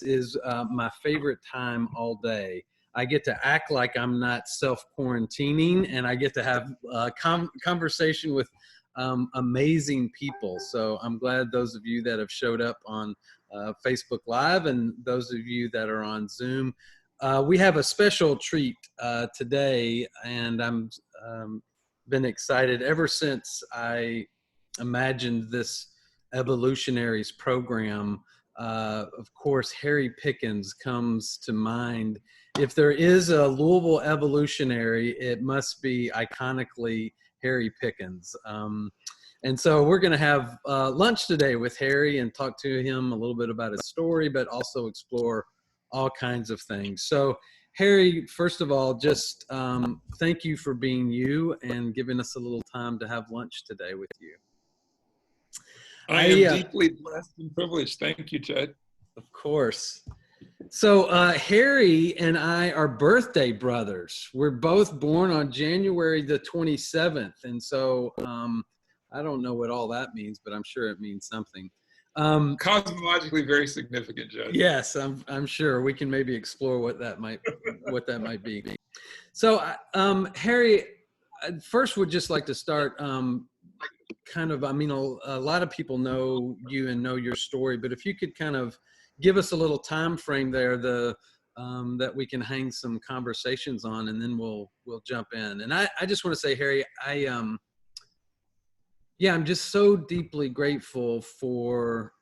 is my favorite time all day. I get to act like I'm not self-quarantining, and I get to have a conversation with amazing people. So I'm glad those of you that have showed up on Facebook Live and those of you that are on Zoom. We have a special treat today, and I'm been excited ever since I imagined this Evolutionaries program. Of course, Harry Pickens comes to mind. If there is a Louisville Evolutionary, it must be iconically Harry Pickens. And so we're going to have lunch today with Harry and talk to him a little bit about his story, but also explore all kinds of things. So Harry, first of all, just thank you for being you and giving us a little time to have lunch today with you. I am deeply blessed and privileged. Thank you, Jud. Of course. So Harry and I are birthday brothers. We're both born on January the 27th. And so I don't know what all that means, but I'm sure it means something. Cosmologically very significant, Jud. Yes, I'm sure we can maybe explore what that might be. So Harry, I first would just like to start kind of, I mean, a lot of people know you and know your story, but if you could kind of give us a little time frame there, that we can hang some conversations on, and then we'll jump in. And I just want to say, Harry, I'm just so deeply grateful for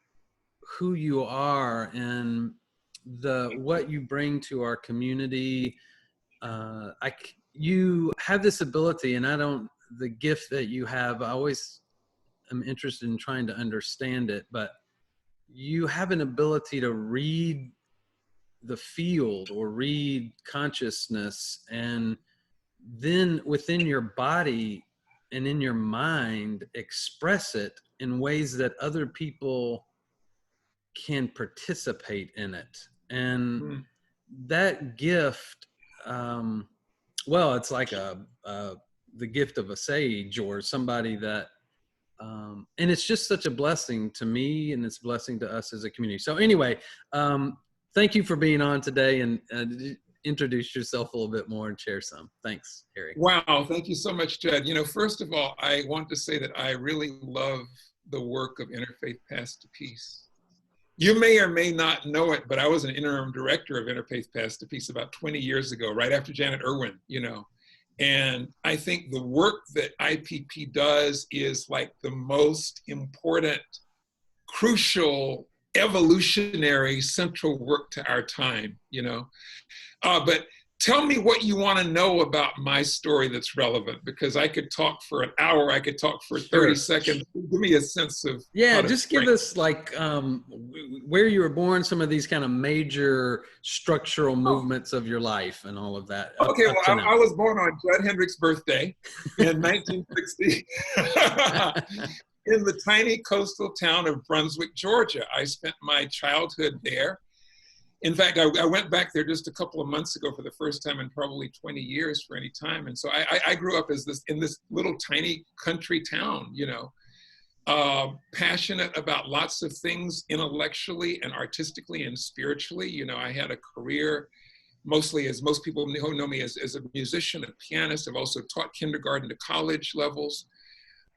who you are and what you bring to our community. You have this ability, and the gift that you have, I always am interested in trying to understand it, but you have an ability to read the field or read consciousness, and then within your body and in your mind express it in ways that other people can participate in it. And that gift, well, it's like the gift of a sage or somebody that, and it's just such a blessing to me, and it's a blessing to us as a community. So anyway, thank you for being on today, and introduce yourself a little bit more and share some. Thanks, Harry. Wow, thank you so much, Jud. You know, first of all, I want to say that I really love the work of Interfaith Paths to Peace. You may or may not know it, but I was an interim director of Interfaith Paths to Peace about 20 years ago, right after Janet Irwin, you know. And I think the work that IPP does is like the most important, crucial, evolutionary, central work to our time, you know. But tell me what you want to know about my story that's relevant, because I could talk for an hour, I could talk for 30 seconds. Give me a sense of— Yeah, just give us like where you were born, some of these kind of major structural movements of your life and all of that. Okay, well, I was born on Jud Hendrix's birthday in 1960 in the tiny coastal town of Brunswick, Georgia. I spent my childhood there. In fact, I went back there just a couple of months ago for the first time in probably 20 years for any time. And so I grew up in this little tiny country town, you know, passionate about lots of things intellectually and artistically and spiritually. You know, I had a career mostly, as most people know me, as a musician, a pianist. I've also taught kindergarten to college levels.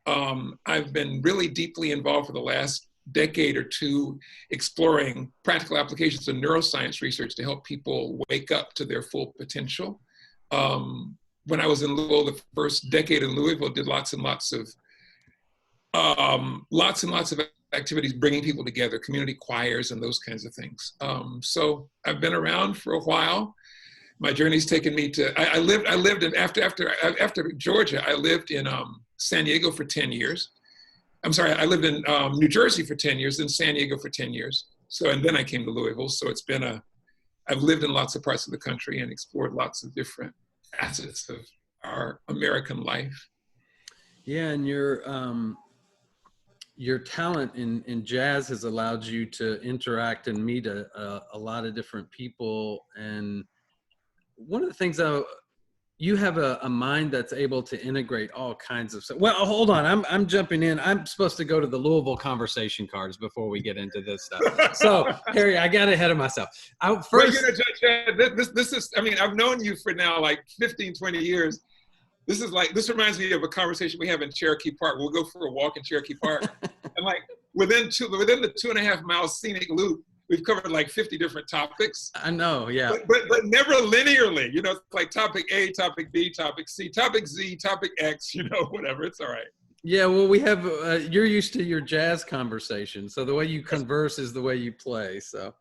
I've been really deeply involved for the last decade or two exploring practical applications of neuroscience research to help people wake up to their full potential. When I was in Louisville, the first decade in Louisville, did lots and lots of activities bringing people together, community choirs and those kinds of things. So I've been around for a while. My journey's taken me to, I lived in, after Georgia, I lived in San Diego for 10 years. I'm sorry, I lived in New Jersey for 10 years, then San Diego for 10 years. So, and then I came to Louisville. So it's been I've lived in lots of parts of the country and explored lots of different facets of our American life. Yeah, and your talent in jazz has allowed you to interact and meet a lot of different people. And one of the things you have a mind that's able to integrate all kinds of stuff. Well, hold on. I'm jumping in. I'm supposed to go to the Louisville conversation cards before we get into this stuff. So, Harry, I got ahead of myself. Well, you know, Judge, this is, I mean, I've known you for now like 15, 20 years. This reminds me of a conversation we have in Cherokee Park. We'll go for a walk in Cherokee Park. And like within the 2.5 mile scenic loop, we've covered like 50 different topics. I know, yeah. But never linearly, you know, it's like topic A, topic B, topic C, topic Z, topic X, you know, whatever, it's all right. Yeah, well, we have, you're used to your jazz conversation. So the way you converse is the way you play. So,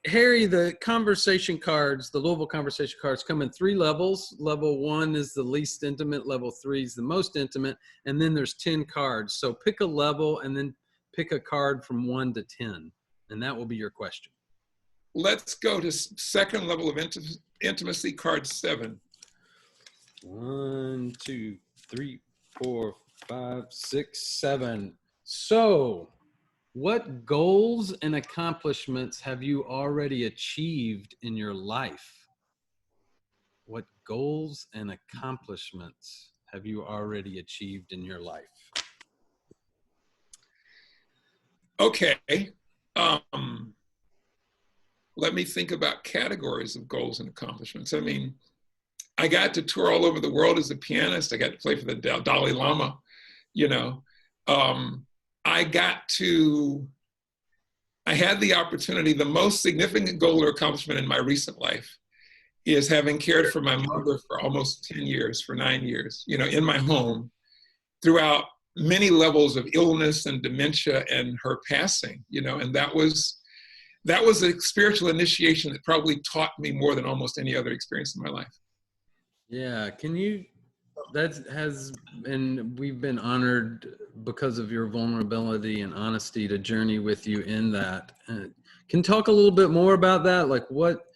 Harry, the conversation cards, the Louisville conversation cards come in 3 levels. Level 1 is the least intimate. Level 3 is the most intimate. And then there's 10 cards. So pick a level and then pick a card from 1 to 10. And that will be your question. Let's go to second level of intimacy, card 7. 1, 2, 3, 4, 5, 6, 7. So, what goals and accomplishments have you already achieved in your life? What goals and accomplishments have you already achieved in your life? Okay. Let me think about categories of goals and accomplishments. I mean, I got to tour all over the world as a pianist. I got to play for the Dalai Lama, you know. I had the opportunity, the most significant goal or accomplishment in my recent life is having cared for my mother for almost 10 years, for 9 years, you know, in my home throughout many levels of illness and dementia and her passing, you know, and that was a spiritual initiation that probably taught me more than almost any other experience in my life. Yeah, and we've been honored because of your vulnerability and honesty to journey with you in that. Can you talk a little bit more about that? Like what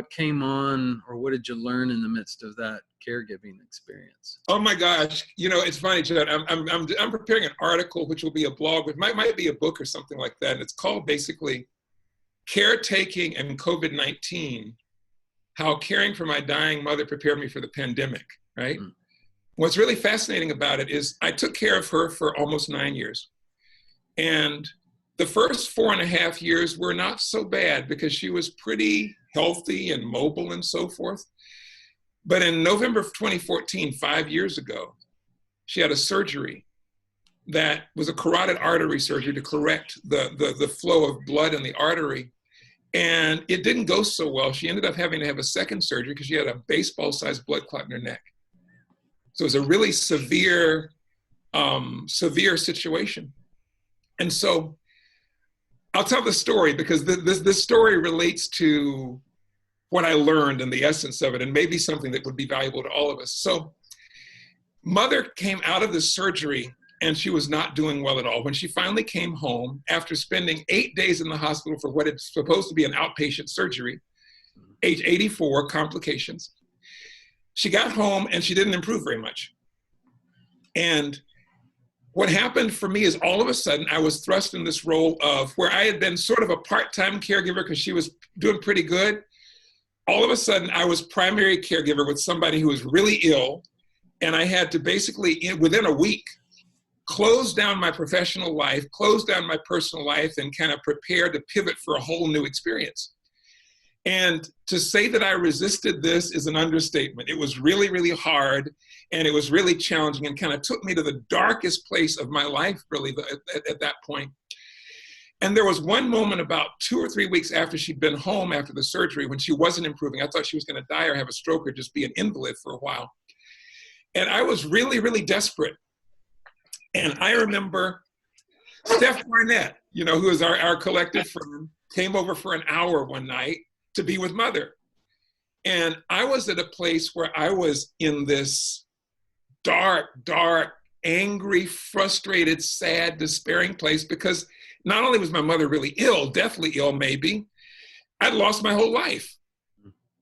came on, or what did you learn in the midst of that caregiving experience? Oh my gosh, you know, it's funny, Jud. I'm preparing an article which will be a blog, which might be a book or something like that. And it's called basically Caretaking and COVID-19. How caring for my dying mother prepared me for the pandemic, right? Mm. What's really fascinating about it is I took care of her for almost 9 years. And the first 4.5 years were not so bad because she was pretty healthy and mobile and so forth. But in November of 2014, 5 years ago, she had a surgery that was a carotid artery surgery to correct the flow of blood in the artery. And it didn't go so well. She ended up having to have a second surgery because she had a baseball-sized blood clot in her neck. So it was a really severe situation. And so I'll tell the story because this story relates to what I learned and the essence of it, and maybe something that would be valuable to all of us. So mother came out of this surgery and she was not doing well at all. When she finally came home, after spending 8 days in the hospital for what is supposed to be an outpatient surgery, age 84, complications, she got home and she didn't improve very much. And what happened for me is all of a sudden I was thrust in this role of where I had been sort of a part-time caregiver because she was doing pretty good. All of a sudden I was primary caregiver with somebody who was really ill. And I had to basically, within a week, close down my professional life, close down my personal life, and kind of prepare to pivot for a whole new experience. And to say that I resisted this is an understatement. It was really, really hard, and it was really challenging, and kind of took me to the darkest place of my life, really, at that point. And there was one moment about 2 or 3 weeks after she'd been home after the surgery when she wasn't improving. I thought she was going to die or have a stroke or just be an invalid for a while. And I was really, really desperate. And I remember Steph Barnett, you know, who is our collective friend, came over for an hour one night to be with mother. And I was at a place where I was in this dark, angry, frustrated, sad, despairing place because not only was my mother really ill, deathly ill maybe, I'd lost my whole life.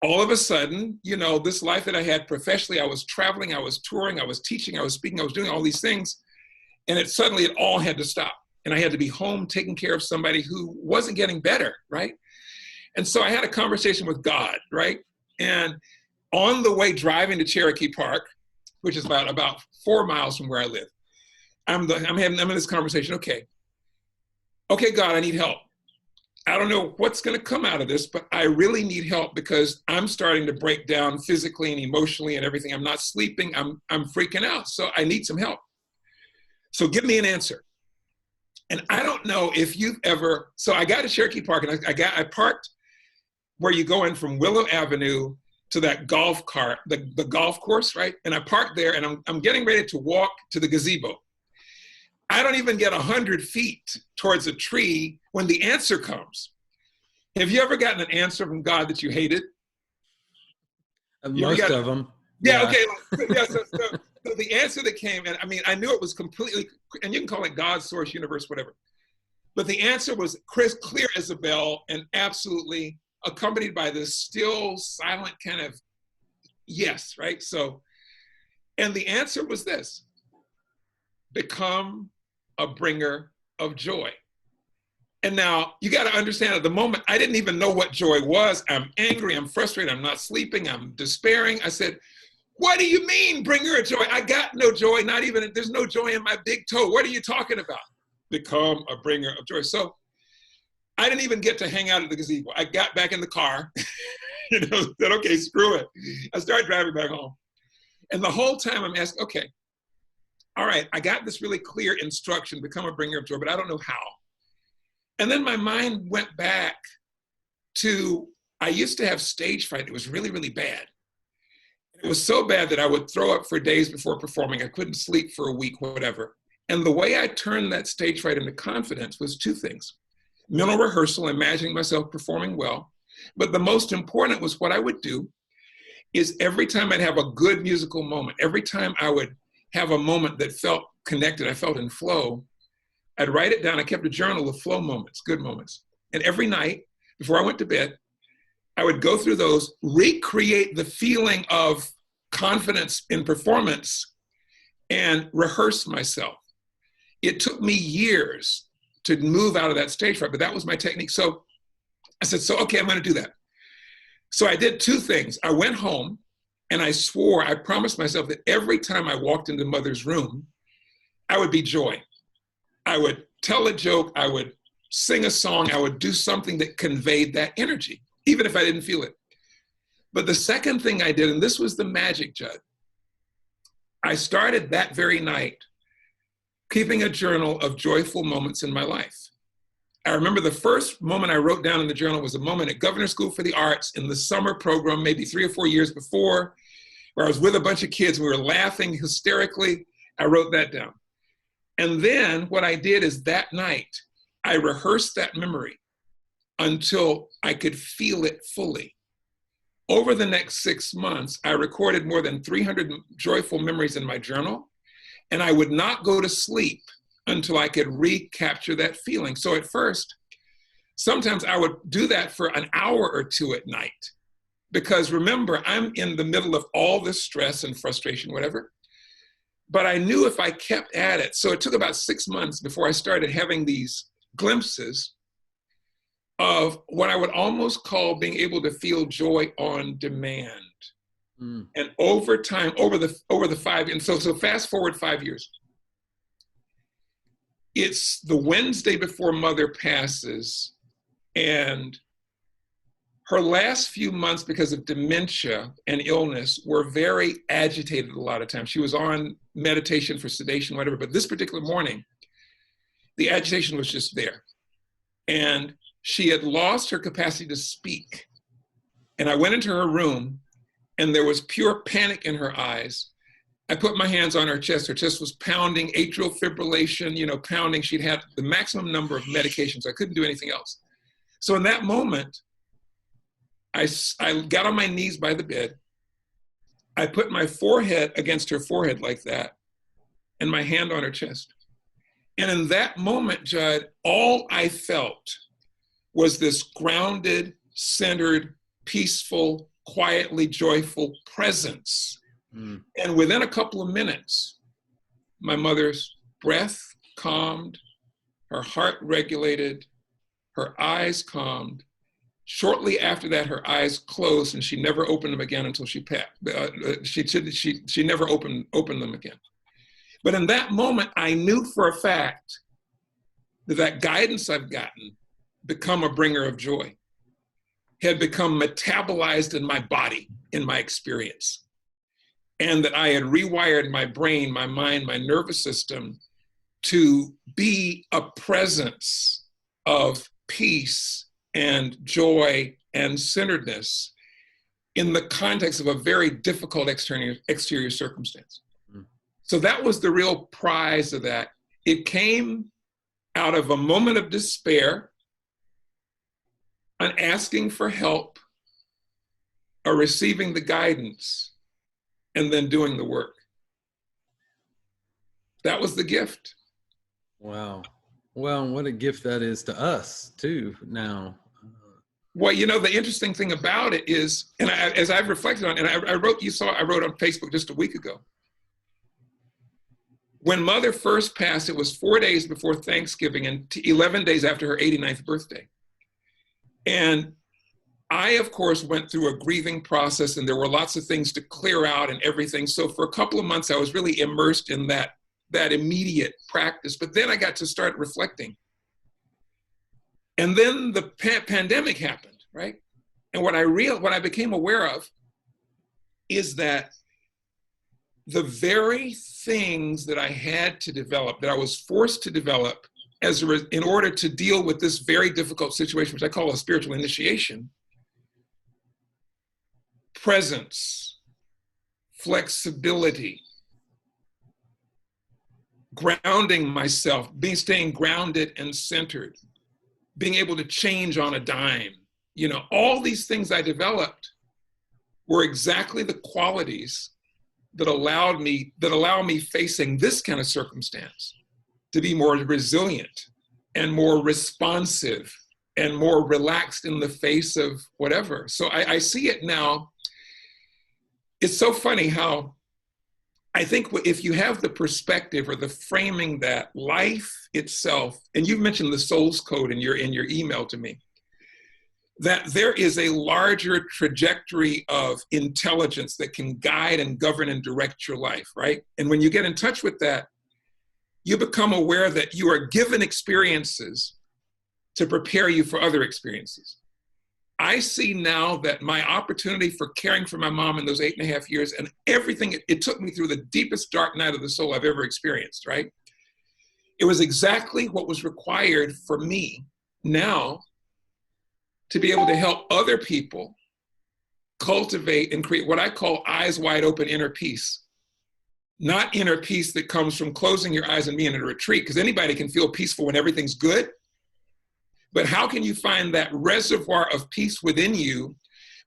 All of a sudden, you know, this life that I had professionally, I was traveling, I was touring, I was teaching, I was speaking, I was doing all these things. And it all had to stop. And I had to be home taking care of somebody who wasn't getting better, right? And so I had a conversation with God, right? And on the way driving to Cherokee Park, which is about 4 miles from where I live, I'm in this conversation. Okay, God, I need help. I don't know what's going to come out of this, but I really need help because I'm starting to break down physically and emotionally and everything. I'm not sleeping. I'm freaking out. So I need some help. So give me an answer. And I don't know if you've ever, so I got to Cherokee Park and I parked where you go in from Willow Avenue to that golf cart, the golf course, right? And I parked there and I'm getting ready to walk to the gazebo. I don't even get 100 feet towards a tree when the answer comes. Have you ever gotten an answer from God that you hated? Most of them. Yeah, okay. Yeah, so the answer that came, and I mean, I knew it was completely, and you can call it God, source, universe, whatever. But the answer was clear as a bell and absolutely accompanied by this still, silent kind of yes, right? So, and the answer was this: become a bringer of joy. And now you got to understand, at the moment, I didn't even know what joy was. I'm angry, I'm frustrated, I'm not sleeping, I'm despairing. I said, what do you mean, bringer of joy? I got no joy, not even, there's no joy in my big toe. What are you talking about? Become a bringer of joy. So I didn't even get to hang out at the gazebo. I got back in the car, said, okay, screw it. I started driving back home. And the whole time I'm asking, okay, all right, I got this really clear instruction, become a bringer of joy, but I don't know how. And then my mind went back to, I used to have stage fright. It was really, really bad. It was so bad that I would throw up for days before performing. I couldn't sleep for a week, whatever. And the way I turned that stage fright into confidence was 2 things. Mental rehearsal, imagining myself performing well. But the most important was what I would do is every time I'd have a good musical moment, every time I would have a moment that felt connected, I felt in flow, I'd write it down. I kept a journal of flow moments, good moments. And every night before I went to bed, I would go through those, recreate the feeling of confidence in performance, and rehearse myself. It took me years to move out of that stage fright, but that was my technique. So I said, okay, I'm going to do that. So I did 2 things. I went home and I promised myself that every time I walked into mother's room, I would be joy. I would tell a joke, I would sing a song, I would do something that conveyed that energy, even if I didn't feel it. But the second thing I did, and this was the magic, Jud, I started that very night keeping a journal of joyful moments in my life. I remember the first moment I wrote down in the journal was a moment at Governor School for the Arts in the summer program, maybe 3 or 4 years before, where I was with a bunch of kids. We were laughing hysterically. I wrote that down. And then what I did is that night, I rehearsed that memory until I could feel it fully. Over the next 6 months, I recorded more than 300 joyful memories in my journal, and I would not go to sleep until I could recapture that feeling. So at first, sometimes I would do that for an hour or 2 at night, because remember, I'm in the middle of all this stress and frustration, whatever. But I knew if I kept at it, so it took about 6 months before I started having these glimpses of what I would almost call being able to feel joy on demand. Mm. And over time, over the 5, and so fast forward 5 years. It's the Wednesday before Mother passes, and her last few months, because of dementia and illness, were very agitated a lot of times. She was on meditation for sedation, whatever, but this particular morning, the agitation was just there. And she had lost her capacity to speak. And I went into her room, and there was pure panic in her eyes. I put my hands on her chest. Her chest was pounding, atrial fibrillation, pounding. She'd had the maximum number of medications. I couldn't do anything else. So in that moment, I got on my knees by the bed. I put my forehead against her forehead like that, and my hand on her chest. And in that moment, Jud, all I felt was this grounded, centered, peaceful, quietly joyful presence. Mm. And within a couple of minutes, my mother's breath calmed, her heart regulated, her eyes calmed, Shortly after that, her eyes closed and she never opened them again until she passed. She never opened them again. But in that moment, I knew for a fact that guidance I've gotten, become a bringer of joy, had become metabolized in my body, in my experience. And that I had rewired my brain, my mind, my nervous system to be a presence of peace and joy and centeredness in the context of a very difficult exterior circumstance. Mm. So that was the real prize of that. It came out of a moment of despair, an asking for help, or receiving the guidance, and then doing the work. That was the gift. Wow. Well, what a gift that is to us too now. Well, you know, the interesting thing about it is, and as I've reflected on, and I wrote on Facebook just a week ago. When Mother first passed, it was 4 days before Thanksgiving and 11 days after her 89th birthday. And I, of course, went through a grieving process, and there were lots of things to clear out and everything. So for a couple of months, I was really immersed in that immediate practice. But then I got to start reflecting. And then the pandemic happened, right? And what I became aware of is that the very things that I had to develop, that I was forced to develop in order to deal with this very difficult situation, which I call a spiritual initiation, presence, flexibility, grounding myself, staying grounded and centered, being able to change on a dime, you know, all these things I developed were exactly the qualities that allow me facing this kind of circumstance to be more resilient and more responsive and more relaxed in the face of whatever. So I see it now. It's so funny how I think if you have the perspective or the framing that life itself, and you've mentioned the soul's code in your email to me, that there is a larger trajectory of intelligence that can guide and govern and direct your life, right? And when you get in touch with that, you become aware that you are given experiences to prepare you for other experiences. I see now that my opportunity for caring for my mom in those 8.5 years and everything, it took me through the deepest dark night of the soul I've ever experienced, right? It was exactly what was required for me now to be able to help other people cultivate and create what I call eyes wide open inner peace. Not inner peace that comes from closing your eyes and being in a retreat, because anybody can feel peaceful when everything's good. But how can you find that reservoir of peace within you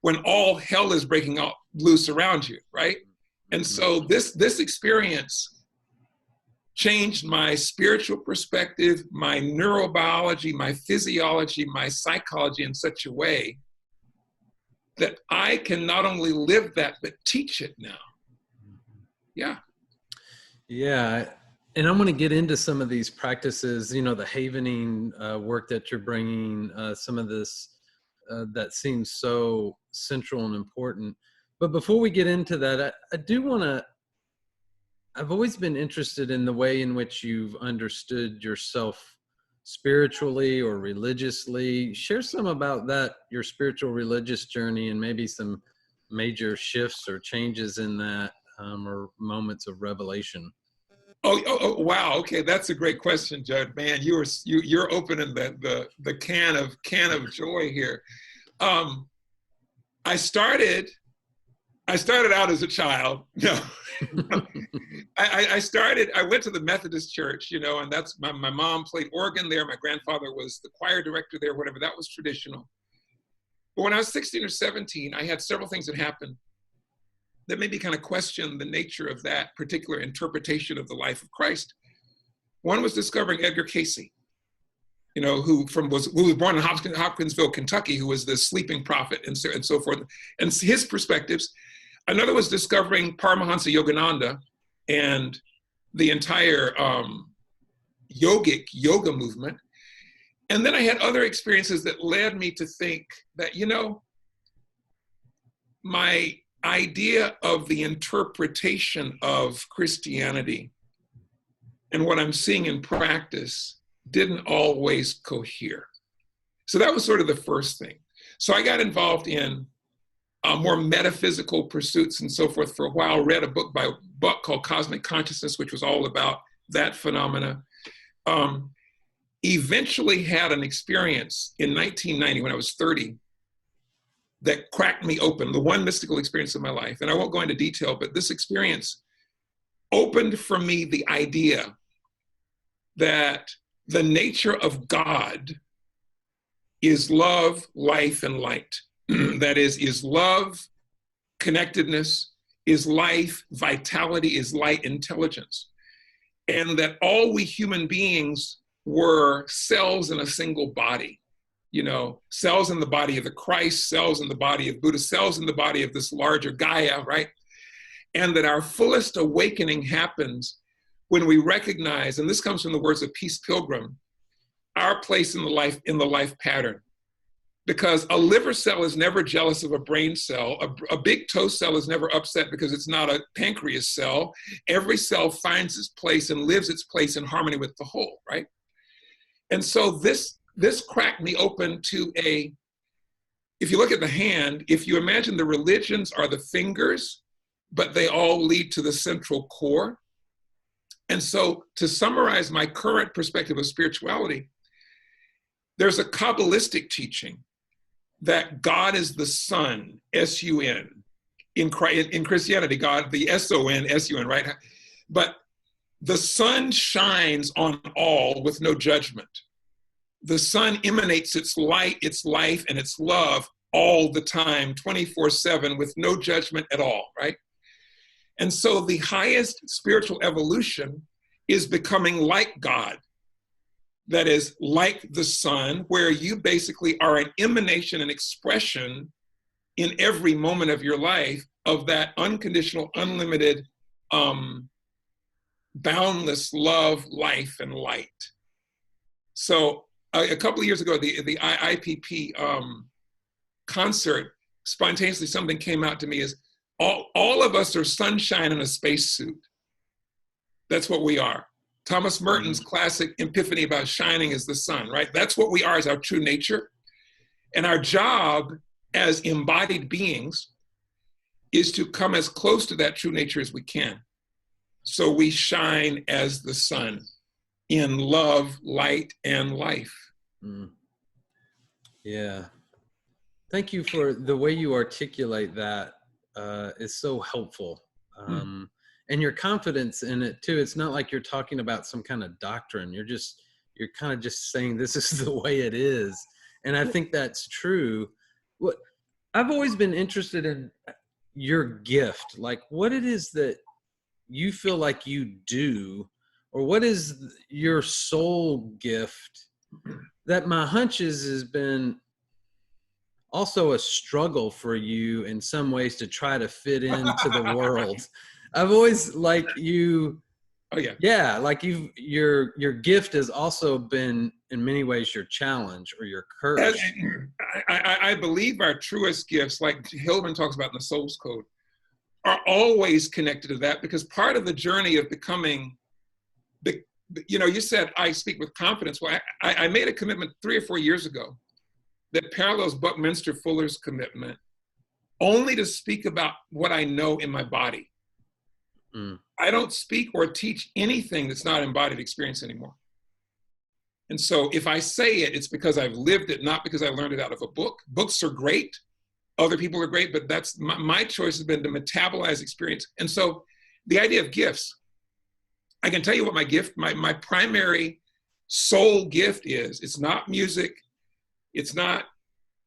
when all hell is breaking out loose around you, right? And so this experience changed my spiritual perspective, my neurobiology, my physiology, my psychology in such a way that I can not only live that, but teach it now. Yeah. Yeah. And I'm going to get into some of these practices, you know, the havening work that you're bringing, some of this that seems so central and important. But before we get into that, I do want to, I've always been interested in the way in which you've understood yourself spiritually or religiously. Share some about that, your spiritual religious journey, and maybe some major shifts or changes in that, or moments of revelation. Oh, wow. Okay, that's a great question, Jud. Man, you're opening the can of joy here. I started out as a child. No, I went to the Methodist church, you know, and that's my mom played organ there. My grandfather was the choir director there, whatever. That was traditional. But when I was 16 or 17, I had several things that happened that made me kind of question the nature of that particular interpretation of the life of Christ. One was discovering Edgar Cayce, you know, who was born in Hopkinsville, Kentucky, who was the sleeping prophet and so forth, and his perspectives. Another was discovering Paramahansa Yogananda and the entire yoga movement. And then I had other experiences that led me to think that, my idea of the interpretation of Christianity and what I'm seeing in practice didn't always cohere. So that was sort of the first thing. So I got involved in more metaphysical pursuits and so forth for a while, read a book by Buck called Cosmic Consciousness, which was all about that phenomena. Eventually had an experience in 1990 when I was 30 that cracked me open, the one mystical experience of my life. And I won't go into detail, but this experience opened for me the idea that the nature of God is love, life, and light. That is love, connectedness, is life, vitality, is light, intelligence. And that all we human beings were cells in a single body. Cells in the body of the Christ, cells in the body of Buddha, cells in the body of this larger Gaia, right? And that our fullest awakening happens when we recognize, and this comes from the words of Peace Pilgrim, our place in the life pattern. Because a liver cell is never jealous of a brain cell. A big toe cell is never upset because it's not a pancreas cell. Every cell finds its place and lives its place in harmony with the whole, right? And so this cracked me open to if you look at the hand, if you imagine the religions are the fingers, but they all lead to the central core. And so to summarize my current perspective of spirituality, there's a Kabbalistic teaching that God is the sun, S-U-N. In Christianity, God, the S-O-N, S-U-N, right? But the sun shines on all with no judgment. The sun emanates its light, its life, and its love all the time, 24/7, with no judgment at all, right? And so the highest spiritual evolution is becoming like God. That is like the sun, where you basically are an emanation and expression in every moment of your life of that unconditional, unlimited, boundless love, life, and light. So a couple of years ago, the IPP concert, spontaneously something came out to me is, all of us are sunshine in a spacesuit. That's what we are. Thomas Merton's classic epiphany about shining as the sun, right? That's what we are as our true nature. And our job as embodied beings is to come as close to that true nature as we can. So we shine as the sun in love, light, and life. Mm. Yeah. Thank you for the way you articulate that. Is so helpful. And your confidence in it too. It's not like you're talking about some kind of doctrine. You're kind of just saying this is the way it is. And I think that's true. What I've always been interested in your gift, like what it is that you feel like you do, or what is your soul gift that my hunch has been also a struggle for you in some ways to try to fit into the world. I've always like you. Oh yeah. Yeah. Like your gift has also been in many ways your challenge or your curse. I believe our truest gifts, like Hillman talks about in the Soul's Code, are always connected to that, because part of the journey of becoming you said, I speak with confidence. Well, I made a commitment 3 or 4 years ago that parallels Buckminster Fuller's commitment, only to speak about what I know in my body. I don't speak or teach anything that's not embodied experience anymore. And so if I say it, it's because I've lived it, not because I learned it out of a book. Books are great. Other people are great, but that's my choice has been to metabolize experience. And so the idea of gifts, I can tell you what my gift, my primary soul gift is. It's not music. It's not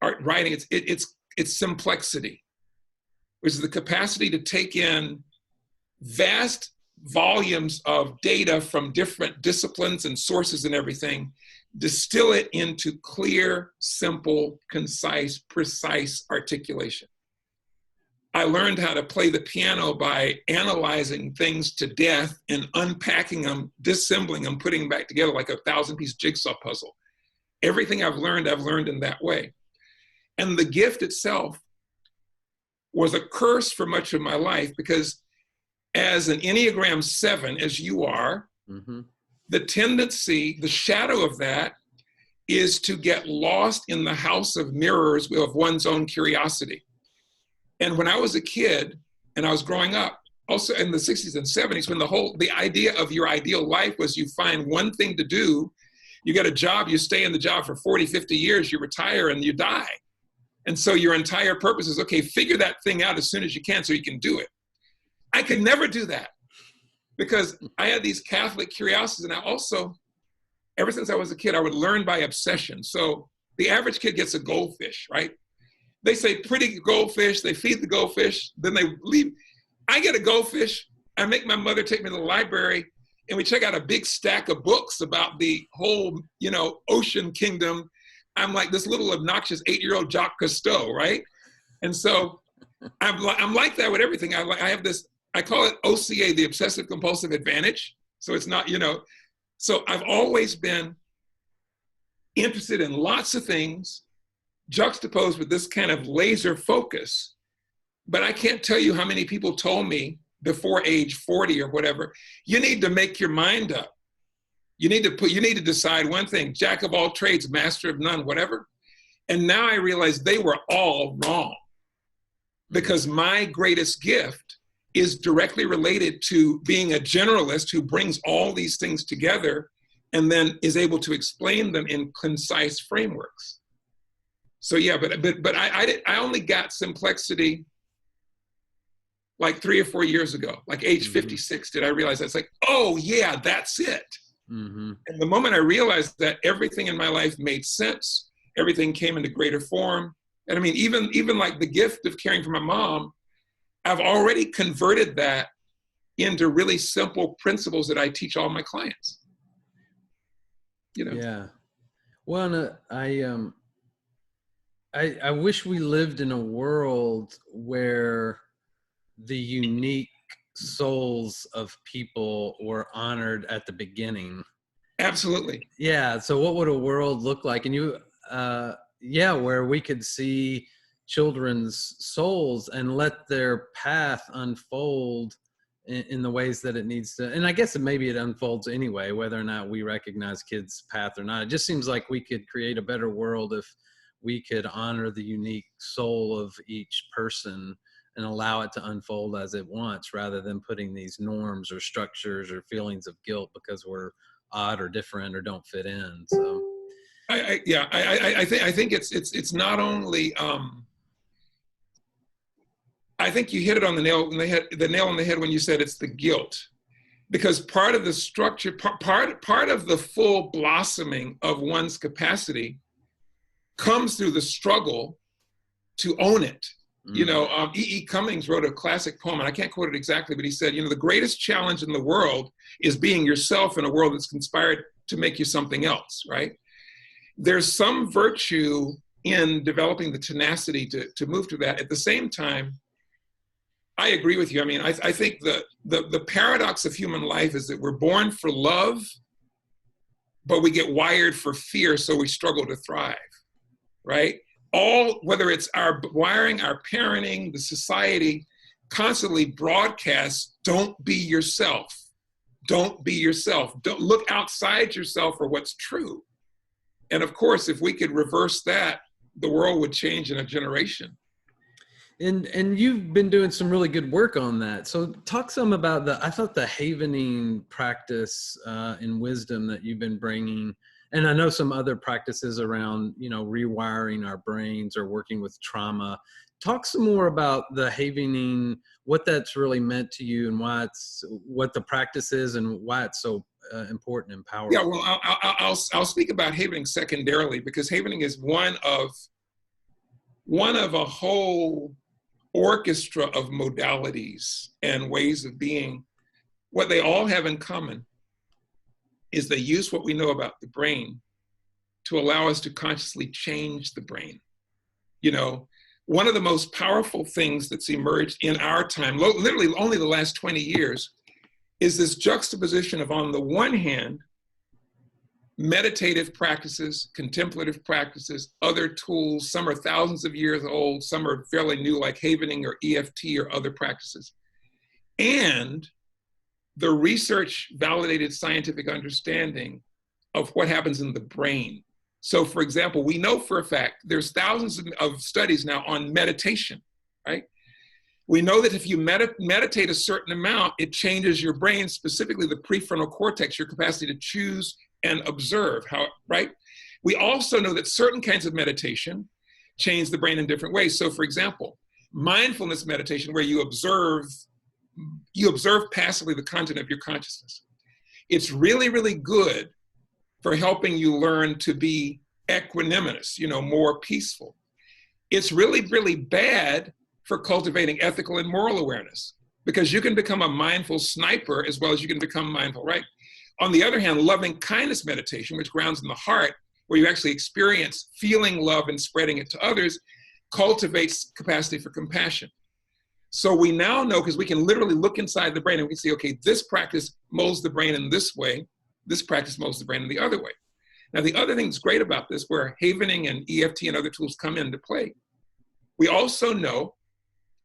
art writing. It's simplexity, which is the capacity to take in vast volumes of data from different disciplines and sources and everything, distill it into clear, simple, concise, precise articulation. I learned how to play the piano by analyzing things to death and unpacking them, disassembling them, putting them back together like a 1,000-piece jigsaw puzzle. Everything I've learned in that way. And the gift itself was a curse for much of my life, because as an Enneagram 7, as you are, the tendency, the shadow of that is to get lost in the house of mirrors of one's own curiosity. And when I was a kid and I was growing up, also in the 60s and 70s, when the idea of your ideal life was you find one thing to do, you get a job, you stay in the job for 40, 50 years, you retire and you die. And so your entire purpose is, okay, figure that thing out as soon as you can so you can do it. I could never do that, because I had these Catholic curiosities. And I also, ever since I was a kid, I would learn by obsession. So the average kid gets a goldfish, right? They say pretty goldfish, they feed the goldfish, then they leave. I get a goldfish, I make my mother take me to the library, and we check out a big stack of books about the whole, ocean kingdom. I'm like this little obnoxious 8-year-old Jacques Cousteau, right? And so I'm like that with everything. I have this, I call it OCA, the obsessive compulsive advantage. So it's not, so I've always been interested in lots of things, juxtaposed with this kind of laser focus. But I can't tell you how many people told me before age 40 or whatever, you need to make your mind up. You need to decide one thing, jack of all trades, master of none, whatever. And now I realize they were all wrong, because my greatest gift is directly related to being a generalist who brings all these things together and then is able to explain them in concise frameworks. So yeah, but I only got Simplexity like 3 or 4 years ago, like age 56, did I realize that? It's like, oh yeah, that's it. And the moment I realized that, everything in my life made sense, everything came into greater form. And I mean, even like the gift of caring for my mom, I've already converted that into really simple principles that I teach all my clients. Yeah. Well, I wish we lived in a world where the unique souls of people were honored at the beginning. Absolutely. Yeah. So what would a world look like? And where we could see children's souls and let their path unfold in the ways that it needs to. And I guess maybe it unfolds anyway, whether or not we recognize kids' path or not. It just seems like we could create a better world if we could honor the unique soul of each person and allow it to unfold as it wants, rather than putting these norms or structures or feelings of guilt because we're odd or different or don't fit in. So I think it's not only I think you hit it on the nail on the head when you said it's the guilt, because part of the structure, part of the full blossoming of one's capacity comes through the struggle to own it. E.E. Cummings wrote a classic poem, and I can't quote it exactly, but he said, the greatest challenge in the world is being yourself in a world that's conspired to make you something else, right? There's some virtue in developing the tenacity to move to that. At the same time, I agree with you. I mean, I think the paradox of human life is that we're born for love, but we get wired for fear, so we struggle to thrive, right? Whether it's our wiring, our parenting, the society constantly broadcasts, don't be yourself. Don't be yourself. Don't look outside yourself for what's true. And of course, if we could reverse that, the world would change in a generation. And you've been doing some really good work on that. So talk some about the havening practice in wisdom that you've been bringing. And I know some other practices around, rewiring our brains or working with trauma. Talk some more about the havening, what that's really meant to you, and what the practice is, and why it's so important and powerful. Yeah, well, I'll speak about havening secondarily, because havening is one of a whole orchestra of modalities and ways of being. What they all have in common is they use what we know about the brain to allow us to consciously change the brain. One of the most powerful things that's emerged in our time, literally only the last 20 years, is this juxtaposition of, on the one hand, meditative practices, contemplative practices, other tools. Some are thousands of years old, some are fairly new, like havening or EFT or other practices. And the research validated scientific understanding of what happens in the brain. So for example, we know for a fact, there's thousands of studies now on meditation, right? We know that if you meditate a certain amount, it changes your brain, specifically the prefrontal cortex, your capacity to choose and observe, right? We also know that certain kinds of meditation change the brain in different ways. So for example, mindfulness meditation, where you observe passively the content of your consciousness. It's really, really good for helping you learn to be equanimous, more peaceful. It's really, really bad for cultivating ethical and moral awareness, because you can become a mindful sniper as well as you can become mindful, right? On the other hand, loving kindness meditation, which grounds in the heart, where you actually experience feeling love and spreading it to others, cultivates capacity for compassion. So we now know, because we can literally look inside the brain and we can see, okay, this practice molds the brain in this way, this practice molds the brain in the other way. Now, the other thing that's great about this, where havening and EFT and other tools come into play, we also know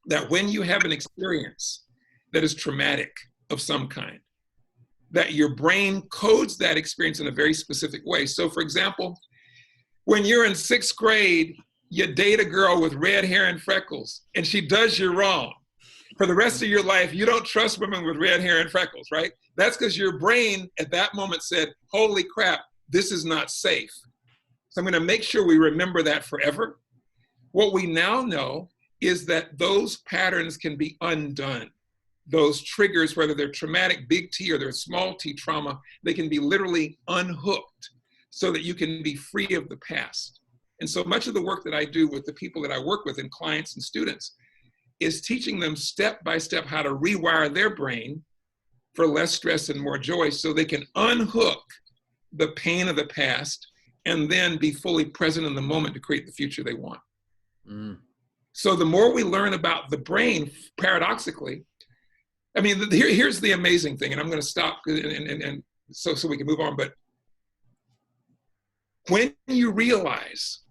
that when you have an experience that is traumatic of some kind, that your brain codes that experience in a very specific way. So for example, when you're in 6th grade, you date a girl with red hair and freckles, and she does you wrong. For the rest of your life, you don't trust women with red hair and freckles, right? That's because your brain at that moment said, holy crap, this is not safe. So I'm going to make sure we remember that forever. What we now know is that those patterns can be undone. Those triggers, whether they're traumatic big T or they're small t trauma, they can be literally unhooked so that you can be free of the past. And so much of the work that I do with the people that I work with and clients and students is teaching them step by step how to rewire their brain for less stress and more joy, so they can unhook the pain of the past and then be fully present in the moment to create the future they want. Mm. So the more we learn about the brain, paradoxically, I mean, here's the amazing thing, and I'm going to stop and so we can move on. But when you realize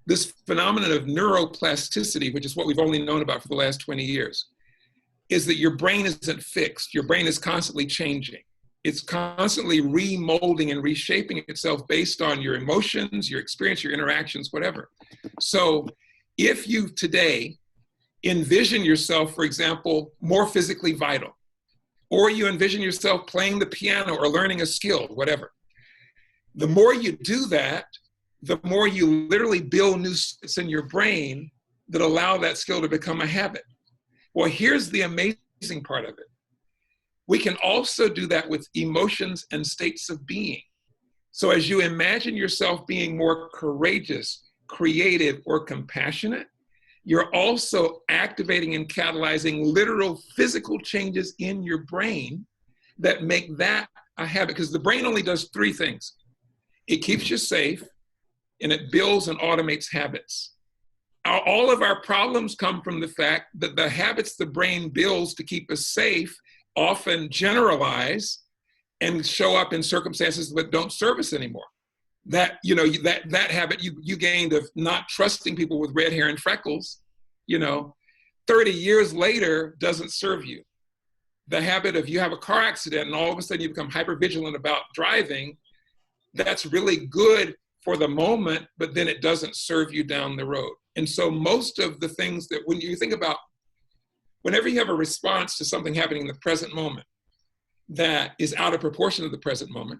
this phenomenon of neuroplasticity, which is what we've only known about for the last 20 years, is that your brain isn't fixed. Your brain is constantly changing. It's constantly remolding and reshaping itself based on your emotions, your experience, your interactions, whatever. So if you today envision yourself, for example, more physically vital, or you envision yourself playing the piano or learning a skill, whatever, the more you do that, the more you literally build new states in your brain that allow that skill to become a habit. Well, here's the amazing part of it. We can also do that with emotions and states of being. So as you imagine yourself being more courageous, creative, or compassionate, you're also activating and catalyzing literal physical changes in your brain that make that a habit. Because the brain only does 3 things. It keeps you safe, and it builds and automates habits. All of our problems come from the fact that the habits the brain builds to keep us safe often generalize and show up in circumstances that don't serve us anymore. That, that habit you gained of not trusting people with red hair and freckles, 30 years later doesn't serve you. The habit of you have a car accident and all of a sudden you become hypervigilant about driving, that's really good for the moment, but then it doesn't serve you down the road. And so most of the things that when you think about, whenever you have a response to something happening in the present moment that is out of proportion to the present moment,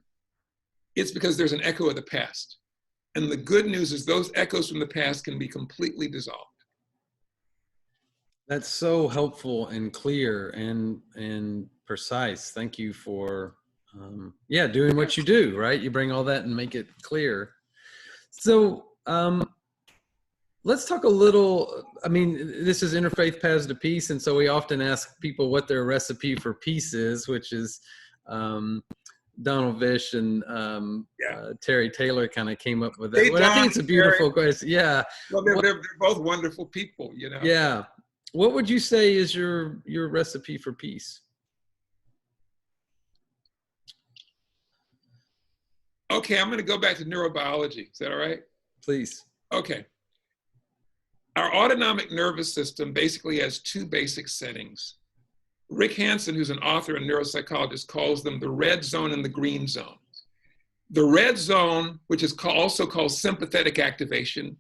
it's because there's an echo of the past. And the good news is those echoes from the past can be completely dissolved. That's so helpful and clear and precise. Thank you for, doing what you do, right? You bring all that and make it clear. So let's talk a little, this is Interfaith Paths to Peace, and so we often ask people what their recipe for peace is, which is Donald Vish and Terry Taylor kind of came up with that. Hey, well, I think it's a beautiful question. Yeah. Well, they're both wonderful people, Yeah. What would you say is your recipe for peace? Okay, I'm going to go back to neurobiology. Is that all right? Please. Okay. Our autonomic nervous system basically has two basic settings. Rick Hansen, who's an author and neuropsychologist, calls them the red zone and the green zone. The red zone, which is also called sympathetic activation,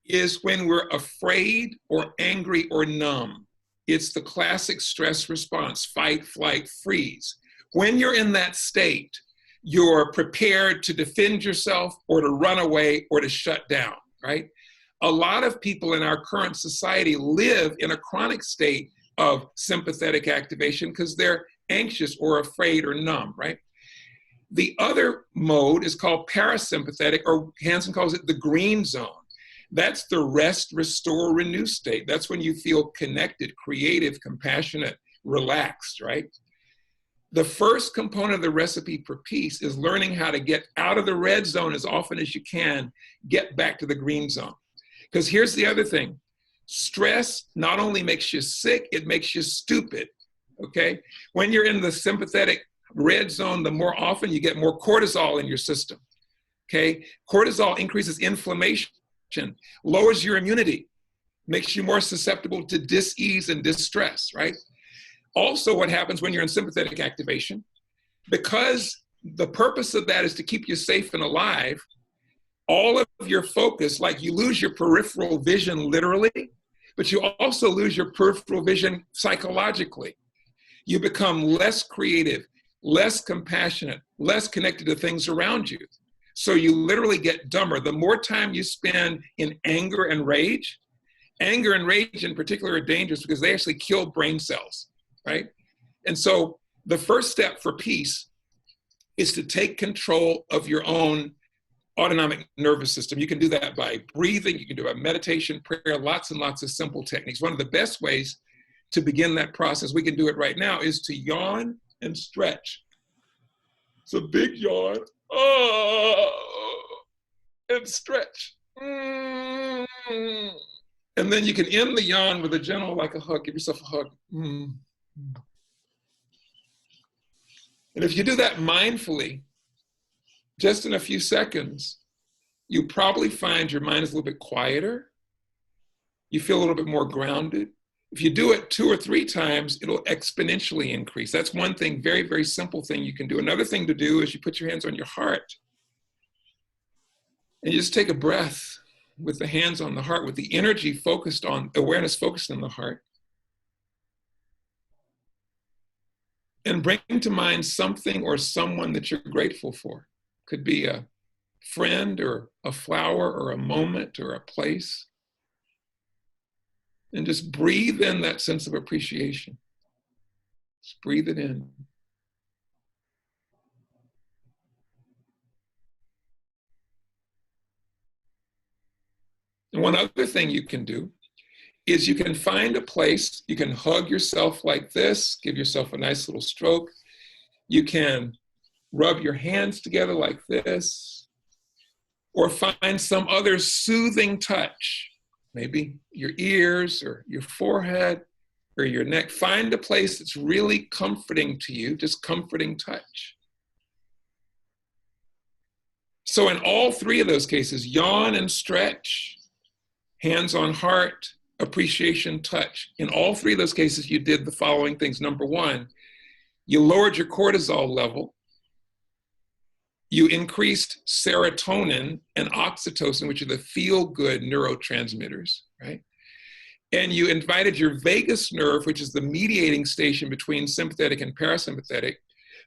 is when we're afraid or angry or numb. It's the classic stress response, fight, flight, freeze. When you're in that state, you're prepared to defend yourself or to run away or to shut down, right? A lot of people in our current society live in a chronic state of sympathetic activation because they're anxious or afraid or numb, right? The other mode is called parasympathetic, or Hansen calls it the green zone. That's the rest, restore, renew state. That's when you feel connected, creative, compassionate, relaxed, right? The first component of the recipe for peace is learning how to get out of the red zone as often as you can, get back to the green zone. Because here's the other thing. Stress not only makes you sick, it makes you stupid, okay? When you're in the sympathetic red zone, the more often you get more cortisol in your system, okay? Cortisol increases inflammation, lowers your immunity, makes you more susceptible to dis-ease and distress, right? Also, what happens when you're in sympathetic activation, because the purpose of that is to keep you safe and alive, all of your focus, like you lose your peripheral vision literally, but you also lose your peripheral vision psychologically. You become less creative, less compassionate, less connected to things around you. So you literally get dumber. The more time you spend in anger and rage in particular are dangerous because they actually kill brain cells, right? And so the first step for peace is to take control of your own autonomic nervous system. You can do that by breathing, you can do it by meditation, prayer, lots and lots of simple techniques. One of the best ways to begin that process, we can do it right now, is to yawn and stretch. So big yawn, and stretch. And then you can end the yawn with a gentle, like a hug, give yourself a hug. And if you do that mindfully, just in a few seconds, you probably find your mind is a little bit quieter. You feel a little bit more grounded. If you do it 2 or 3 times, it'll exponentially increase. That's one thing, very, very simple thing you can do. Another thing to do is you put your hands on your heart and you just take a breath with the hands on the heart, with the energy focused on, awareness focused on the heart. And bring to mind something or someone that you're grateful for. Could be a friend or a flower or a moment or a place. And just breathe in that sense of appreciation. Just breathe it in. And one other thing you can do is you can find a place, you can hug yourself like this, give yourself a nice little stroke. You can rub your hands together like this, or find some other soothing touch, maybe your ears or your forehead or your neck. Find a place that's really comforting to you, just comforting touch. So in all 3 of those cases, yawn and stretch, hands on heart, appreciation, touch. In all 3 of those cases, you did the following things. Number 1, you lowered your cortisol level. You increased serotonin and oxytocin, which are the feel-good neurotransmitters, right? And you invited your vagus nerve, which is the mediating station between sympathetic and parasympathetic,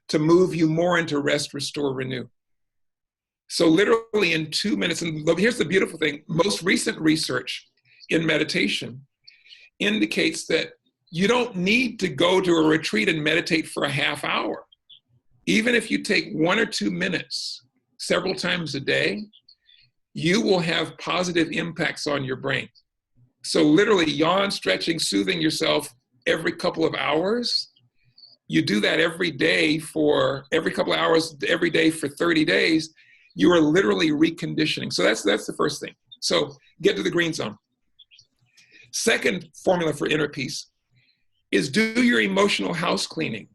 to move you more into rest, restore, renew. So literally in 2 minutes, and here's the beautiful thing, most recent research in meditation indicates that you don't need to go to a retreat and meditate for a half hour. Even if you take 1 or 2 minutes several times a day, you will have positive impacts on your brain. So literally yawn, stretching, soothing yourself every couple of hours. You do that every day for every couple of hours, every day for 30 days, you are literally reconditioning. So that's the first thing. So get to the green zone. Second formula for inner peace is do your emotional house cleaning.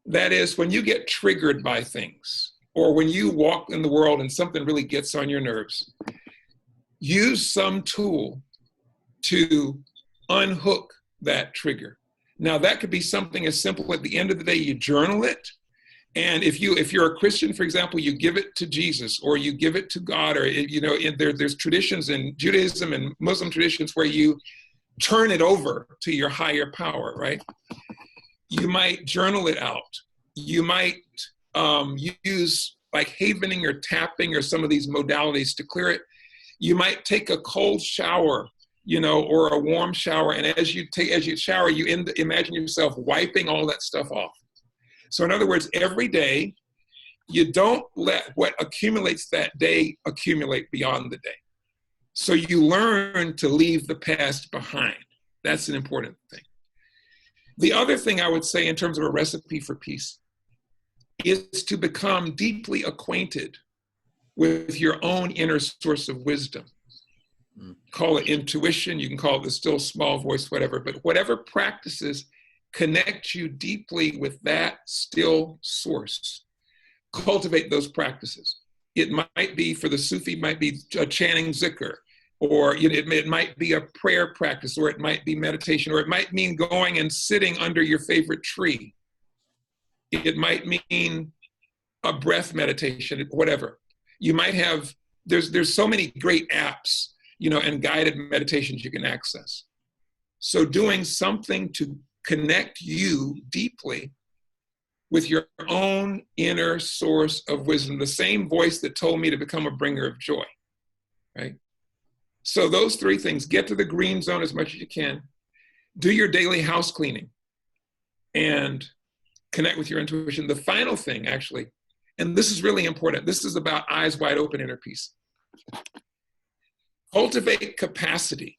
That is, when you get triggered by things, or when you walk in the world and something really gets on your nerves, use some tool to unhook that trigger. Now that could be something as simple, at the end of the day, you journal it. And if you're a Christian, for example, you give it to Jesus, or you give it to God, or, there's traditions in Judaism and Muslim traditions where you turn it over to your higher power, right? You might journal it out. You might use like havening or tapping or some of these modalities to clear it. You might take a cold shower, or a warm shower, and as you shower, you imagine yourself wiping all that stuff off. So in other words, every day, you don't let what accumulates that day accumulate beyond the day. So you learn to leave the past behind. That's an important thing. The other thing I would say in terms of a recipe for peace is to become deeply acquainted with your own inner source of wisdom. Call it intuition, you can call it the still small voice, whatever, but whatever practices connect you deeply with that still source. Cultivate those practices. It might be, for the Sufi, might be a chanting zikr, or it might be a prayer practice, or it might be meditation, or it might mean going and sitting under your favorite tree. It might mean a breath meditation, whatever. You might have, there's so many great apps, and guided meditations you can access. So doing something to connect you deeply with your own inner source of wisdom, the same voice that told me to become a bringer of joy, right? So those three things: get to the green zone as much as you can, do your daily house cleaning, and connect with your intuition. The final thing, actually, and this is really important, this is about eyes wide open inner peace. Cultivate capacity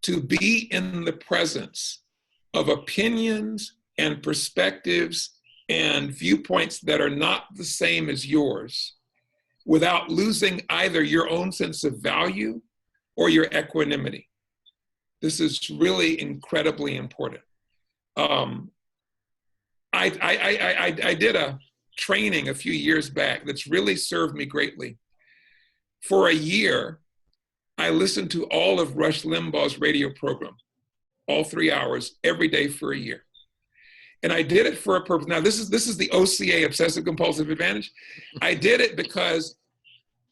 to be in the presence of opinions and perspectives and viewpoints that are not the same as yours, without losing either your own sense of value or your equanimity. This is really incredibly important. I did a training a few years back that's really served me greatly. For a year, I listened to all of Rush Limbaugh's radio program, all 3 hours, every day for a year. And I did it for a purpose. Now, this is the OCA, obsessive compulsive advantage. I did it because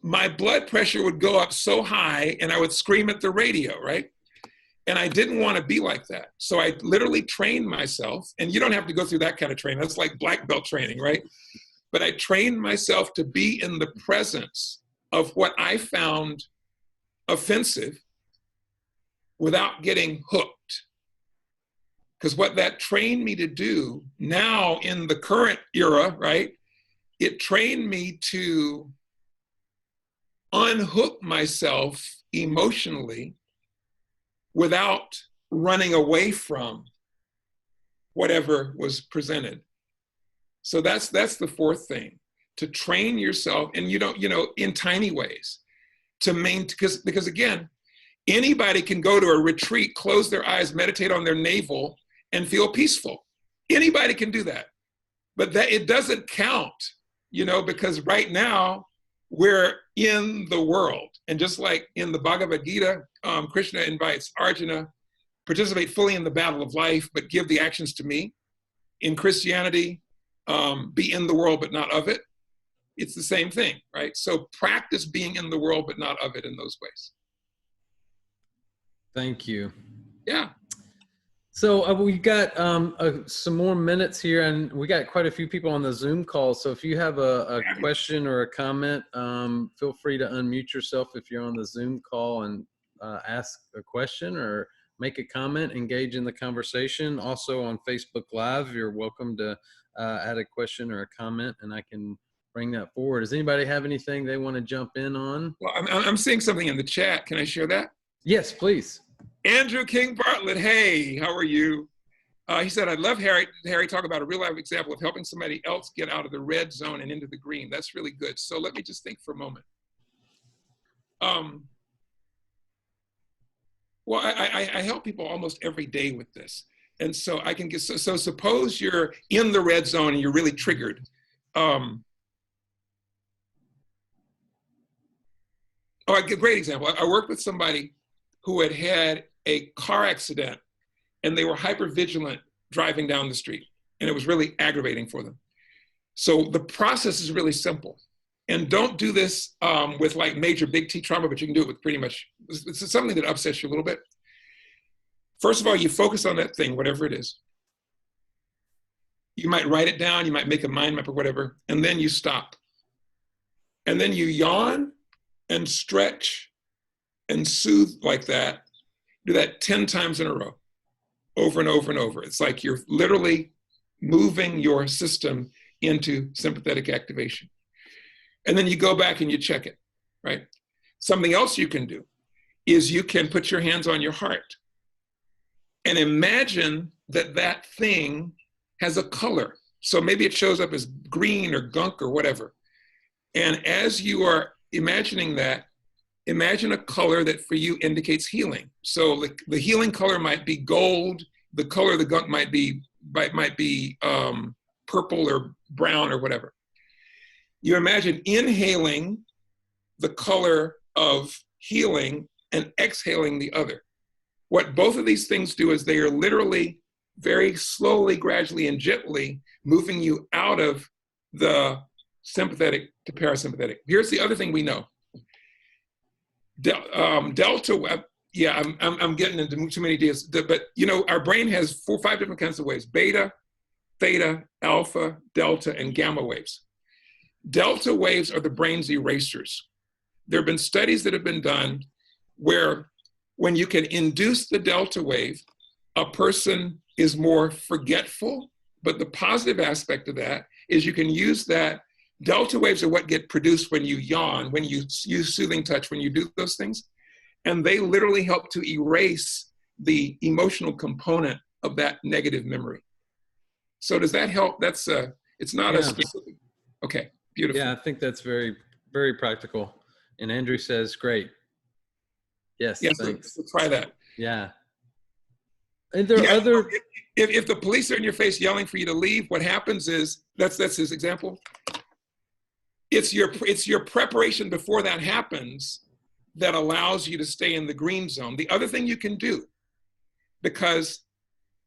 my blood pressure would go up so high and I would scream at the radio, right? And I didn't want to be like that. So I literally trained myself, and you don't have to go through that kind of training. That's like black belt training, right? But I trained myself to be in the presence of what I found offensive without getting hooked. Because what that trained me to do now in the current era, right? It trained me to unhook myself emotionally without running away from whatever was presented. So that's the fourth thing, to train yourself, and in tiny ways, to maintain, because again, anybody can go to a retreat, close their eyes, meditate on their navel, and feel peaceful. Anybody can do that. But that it doesn't count, because right now we're in the world. And just like in the Bhagavad Gita, Krishna invites Arjuna, participate fully in the battle of life, but give the actions to me. In Christianity, be in the world, but not of it. It's the same thing, right? So practice being in the world, but not of it in those ways. Thank you. Yeah. So we got some more minutes here, and we got quite a few people on the Zoom call. So if you have a question or a comment, feel free to unmute yourself if you're on the Zoom call and ask a question or make a comment, engage in the conversation. Also on Facebook Live, you're welcome to add a question or a comment, and I can bring that forward. Does anybody have anything they want to jump in on? Well, I'm seeing something in the chat. Can I share that? Yes, please. Andrew King Bartlett, hey, how are you? He said, I'd love Harry talk about a real life example of helping somebody else get out of the red zone and into the green. That's really good. So let me just think for a moment. Well, I help people almost every day with this. And so I can get, so suppose you're in the red zone and you're really triggered. Oh, a great example. I worked with somebody who had had a car accident and they were hypervigilant driving down the street, and it was really aggravating for them. So the process is really simple. And don't do this with like major big T trauma, but you can do it with pretty much, it's something that upsets you a little bit. First of all, you focus on that thing, whatever it is. You might write it down, you might make a mind map or whatever, and then you stop. And then you yawn and stretch and soothe like that. Do that 10 times in a row, over and over and over. It's like you're literally moving your system into sympathetic activation. And then you go back and you check it, right? Something else you can do is you can put your hands on your heart and imagine that that thing has a color. So maybe it shows up as green or gunk or whatever. And as you are imagining that, imagine a color that for you indicates healing. So the healing color might be gold. The color of the gunk might be purple or brown or whatever. You imagine inhaling the color of healing and exhaling the other. What both of these things do is they are literally very slowly, gradually, and gently moving you out of the sympathetic to parasympathetic. Here's the other thing we know. Delta, yeah, I'm getting into too many ideas, but you know, our brain has 4 or 5 different kinds of waves: beta, theta, alpha, delta, and gamma waves. Delta waves are the brain's erasers. There have been studies that have been done where when you can induce the delta wave, a person is more forgetful, but the positive aspect of that is you can use that. Delta waves are what get produced when you yawn, when you use soothing touch, when you do those things. And they literally help to erase the emotional component of that negative memory. So does that help? That's it's not a specific. Okay, beautiful. Yeah, I think that's very, very practical. And Andrew says, great. Yes, thanks. So try that. Yeah. And there are other. If the police are in your face yelling for you to leave, what happens is, that's his example. It's your preparation before that happens that allows you to stay in the green zone. The other thing you can do, because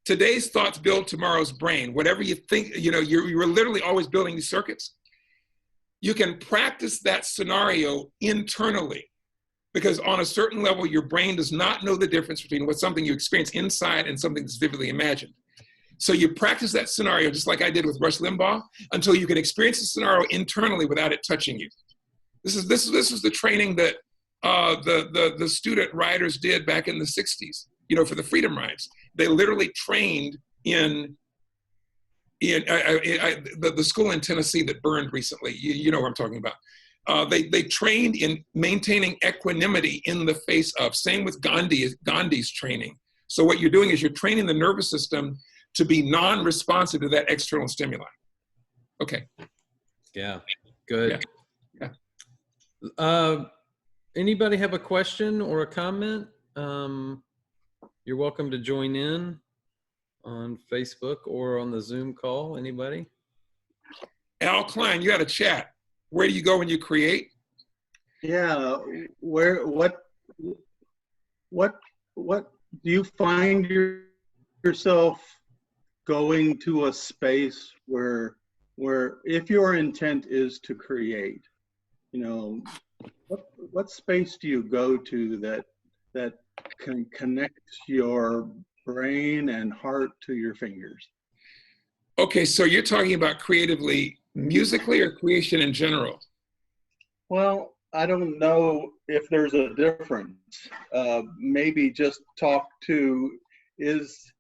today's thoughts build tomorrow's brain. Whatever you think, you know, you're literally always building these circuits. You can practice that scenario internally, because on a certain level, your brain does not know the difference between what's something you experience inside and something that's vividly imagined. So you practice that scenario, just like I did with Rush Limbaugh, until you can experience the scenario internally without it touching you. This is the training that the student riders did back in the 60s, you know, for the freedom rides. They literally trained in the school in Tennessee that burned recently. You know what I'm talking about. They trained in maintaining equanimity in the face of. Same with Gandhi's training. So what you're doing is you're training the nervous system to be non-responsive to that external stimuli. Okay. Yeah, good. Yeah. Anybody have a question or a comment? You're welcome to join in on Facebook or on the Zoom call. Anybody? Al Klein, you got a chat. Where do you go when you create? Yeah, what do you find yourself going to a space where if your intent is to create, you know, what space do you go to that can connect your brain and heart to your fingers? Okay, so you're talking about creatively, musically, or creation in general? Well, I don't know if there's a difference. Maybe just talk to, is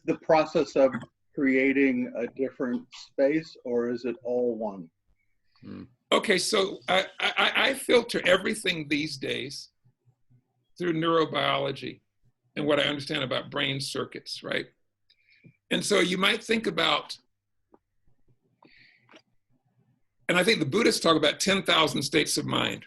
the process of creating a different space, or is it all one? Okay, so I filter everything these days through neurobiology and what I understand about brain circuits, right? And so you might think about, and I think the Buddhists talk about 10,000 states of mind.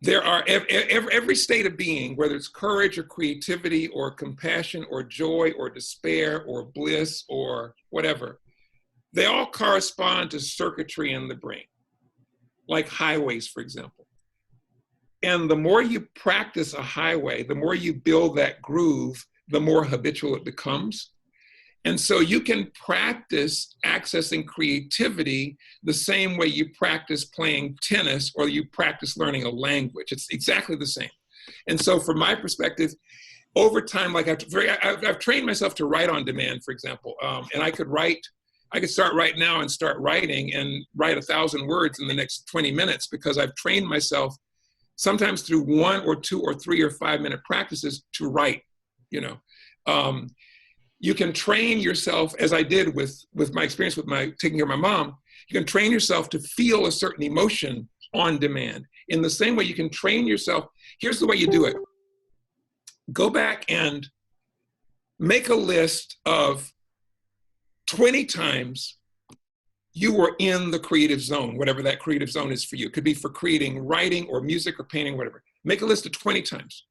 There are every state of being, whether it's courage or creativity or compassion or joy or despair or bliss or whatever, they all correspond to circuitry in the brain, like highways, for example. And the more you practice a highway, the more you build that groove, the more habitual it becomes. And so you can practice accessing creativity the same way you practice playing tennis or you practice learning a language. It's exactly the same. And so from my perspective, over time, like I've trained myself to write on demand, for example, and I could start right now and start writing and write 1,000 words in the next 20 minutes because I've trained myself sometimes through 1 or 2 or 3 or 5 minute practices to write, you know. You can train yourself, as I did with my experience with taking care of my mom, you can train yourself to feel a certain emotion on demand. In the same way you can train yourself, here's the way you do it. Go back and make a list of 20 times you were in the creative zone, whatever that creative zone is for you. It could be for creating writing or music or painting, whatever. Make a list of 20 times.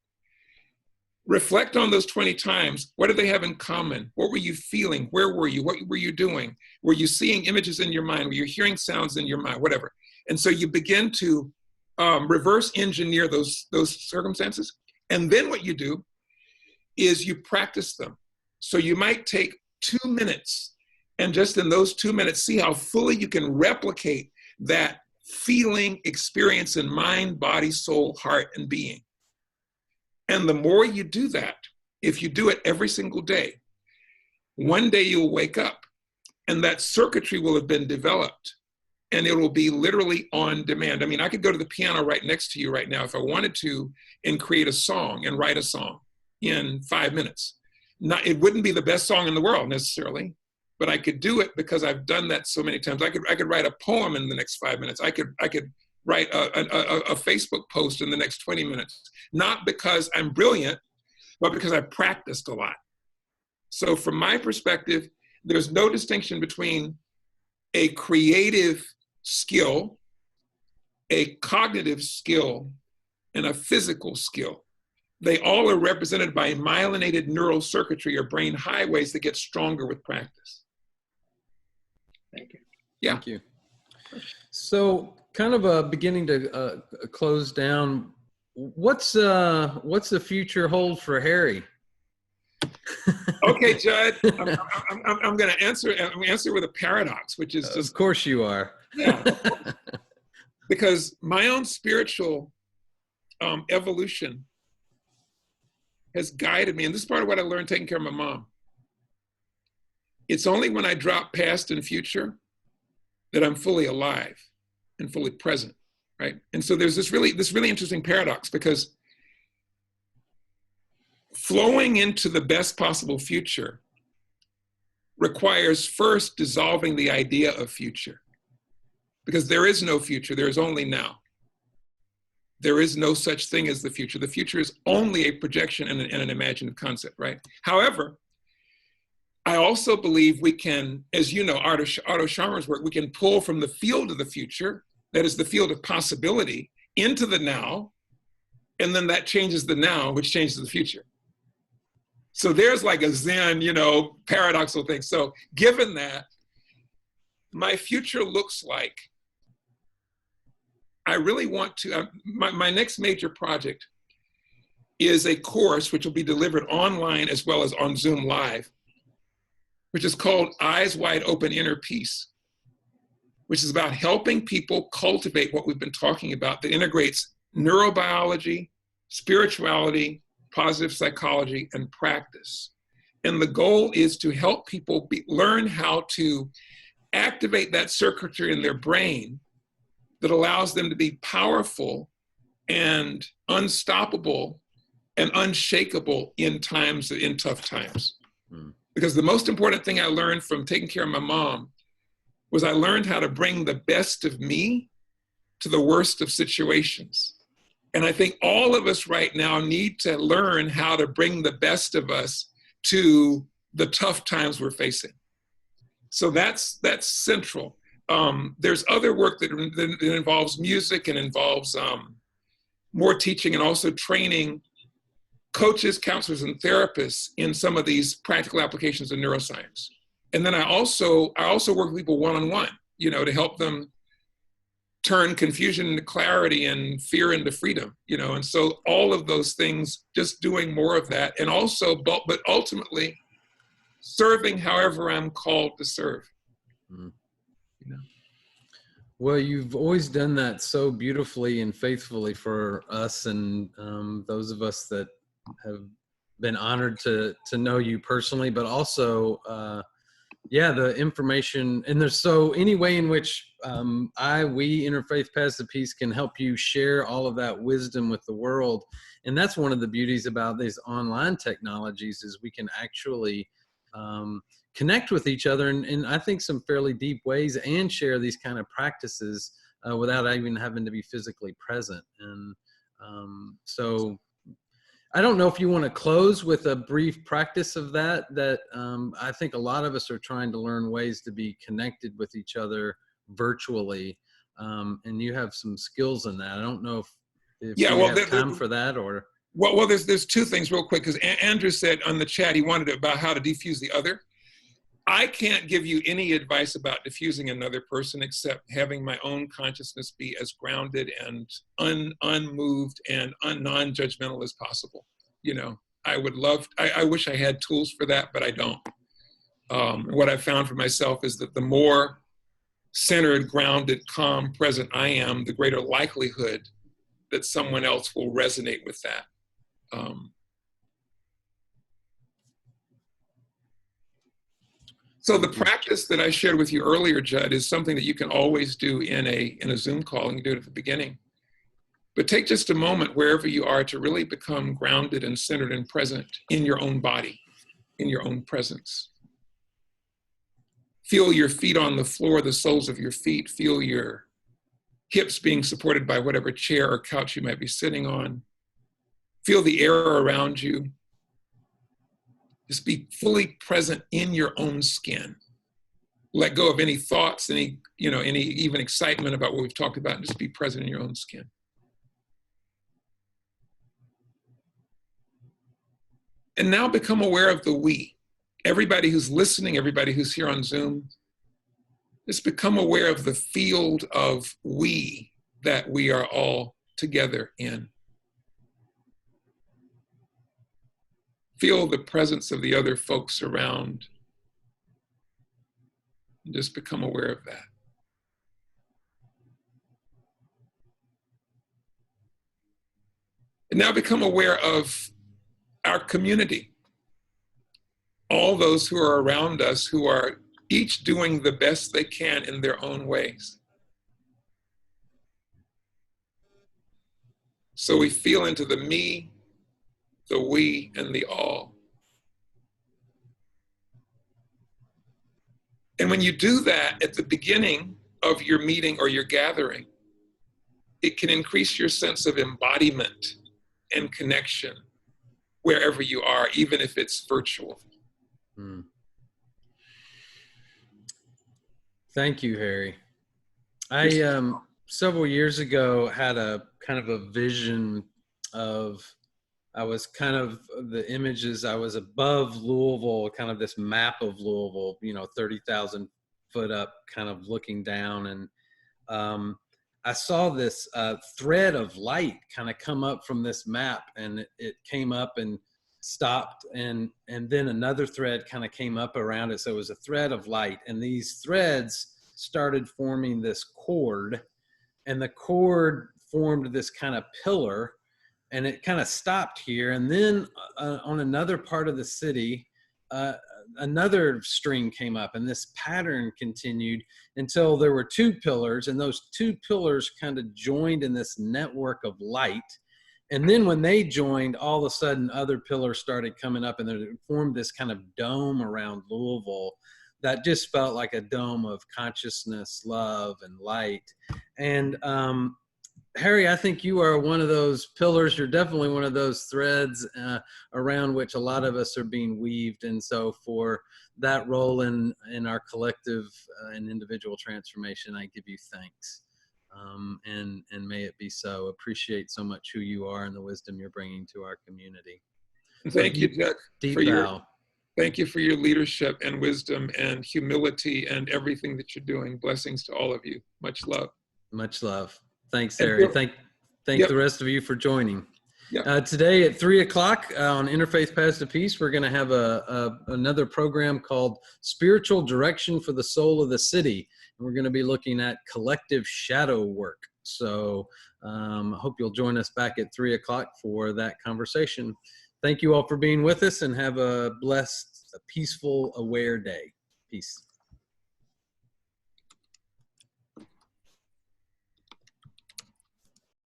Reflect on those 20 times. What do they have in common? What were you feeling? Where were you? What were you doing? Were you seeing images in your mind? Were you hearing sounds in your mind? Whatever. And so you begin to reverse engineer those circumstances. And then what you do is you practice them. So you might take 2 minutes and just in those 2 minutes, see how fully you can replicate that feeling, experience in mind, body, soul, heart, and being. And the more you do that, if you do it every single day, one day you'll wake up and that circuitry will have been developed and it will be literally on demand. I mean, I could go to the piano right next to you right now if I wanted to and create a song and write a song in 5 minutes. It wouldn't be the best song in the world necessarily, but I could do it because I've done that so many times. I could write a poem in the next 5 minutes. I could write a Facebook post in the next 20 minutes, not because I'm brilliant, but because I practiced a lot. So from my perspective, there's no distinction between a creative skill, a cognitive skill, and a physical skill. They all are represented by myelinated neural circuitry or brain highways that get stronger with practice. Thank you. Yeah. Thank you. So kind of beginning to close down, what's the future hold for Harry? Okay, Jud, I'm going to answer with a paradox, which is just... Of course you are. Yeah. Because my own spiritual evolution has guided me, and this is part of what I learned taking care of my mom. It's only when I drop past and future that I'm fully alive and fully present, right? And so there's this really interesting paradox, because flowing into the best possible future requires first dissolving the idea of future, because there is no future, there is only now. There is no such thing as the future. The future is only a projection and an imaginative concept, right? However, I also believe we can, as you know, Otto Scharmer's work, we can pull from the field of the future, that is the field of possibility, into the now, and then that changes the now, which changes the future. So there's like a Zen, paradoxical thing. So given that, my future looks like, I really want to, my next major project is a course which will be delivered online as well as on Zoom Live, which is called Eyes Wide Open Inner Peace, which is about helping people cultivate what we've been talking about, that integrates neurobiology, spirituality, positive psychology, and practice. And the goal is to help people learn how to activate that circuitry in their brain that allows them to be powerful and unstoppable and unshakable in tough times. Mm. Because the most important thing I learned from taking care of my mom was I learned how to bring the best of me to the worst of situations. And I think all of us right now need to learn how to bring the best of us to the tough times we're facing. So that's central. There's other work that involves music and involves more teaching and also training coaches, counselors, and therapists in some of these practical applications of neuroscience. And then I also work with people one-on-one, to help them turn confusion into clarity and fear into freedom, you know. And so all of those things, just doing more of that, and also, but ultimately serving however I'm called to serve. Mm. You know? Well, you've always done that so beautifully and faithfully for us, and those of us that have been honored to know you personally, but also, the information, and there's so any way in which we Interfaith Paths of Peace can help you share all of that wisdom with the world. And that's one of the beauties about these online technologies, is we can actually connect with each other in I think some fairly deep ways, and share these kind of practices without even having to be physically present. And so I don't know if you want to close with a brief practice of that I think a lot of us are trying to learn ways to be connected with each other virtually. And you have some skills in that. I don't know if Yeah, we well, have time for that, or. Well, there's two things real quick, because Andrew said on the chat he wanted about how to defuse the other. I can't give you any advice about diffusing another person except having my own consciousness be as grounded and unmoved and non-judgmental as possible. You know, I wish I had tools for that, but I don't. What I've found for myself is that the more centered, grounded, calm, present I am, the greater likelihood that someone else will resonate with that. So the practice that I shared with you earlier, Jud, is something that you can always do in a Zoom call, and you do it at the beginning. But take just a moment wherever you are to really become grounded and centered and present in your own body, in your own presence. Feel your feet on the floor, the soles of your feet. Feel your hips being supported by whatever chair or couch you might be sitting on. Feel the air around you. Just be fully present in your own skin. Let go of any thoughts, any even excitement about what we've talked about, and just be present in your own skin. And now become aware of the we. Everybody who's listening, everybody who's here on Zoom, just become aware of the field of we that we are all together in. Feel the presence of the other folks around. And just become aware of that. And now become aware of our community. All those who are around us, who are each doing the best they can in their own ways. So we feel into the me, the we, and the all. And when you do that at the beginning of your meeting or your gathering, it can increase your sense of embodiment and connection wherever you are, even if it's virtual. Thank you, Harry. I several years ago had a kind of a vision of, I was kind of, the images, I was above Louisville, kind of this map of Louisville, 30,000 foot up, kind of looking down. And I saw this thread of light kind of come up from this map, and it came up and stopped, and then another thread kind of came up around it. So it was a thread of light, and these threads started forming this cord, and the cord formed this kind of pillar, and it kind of stopped here. And then on another part of the city, another string came up, and this pattern continued until there were two pillars, and those two pillars kind of joined in this network of light. And then when they joined, all of a sudden other pillars started coming up, and it formed this kind of dome around Louisville that just felt like a dome of consciousness, love, and light. And Harry, I think you are one of those pillars. You're definitely one of those threads around which a lot of us are being weaved. And so for that role in our collective and individual transformation, I give you thanks. And may it be so. Appreciate so much who you are and the wisdom you're bringing to our community. Thank you, Jud, thank you for your leadership and wisdom and humility and everything that you're doing. Blessings to all of you. Much love. Much love. Thanks, And Harry. Bill- Thank Yep. the rest of you for joining. Yep. Today at 3 o'clock on Interfaith Paths to Peace, we're going to have another program called Spiritual Direction for the Soul of the City. And we're going to be looking at collective shadow work. So I hope you'll join us back at 3 o'clock for that conversation. Thank you all for being with us, and have a blessed, peaceful, aware day. Peace.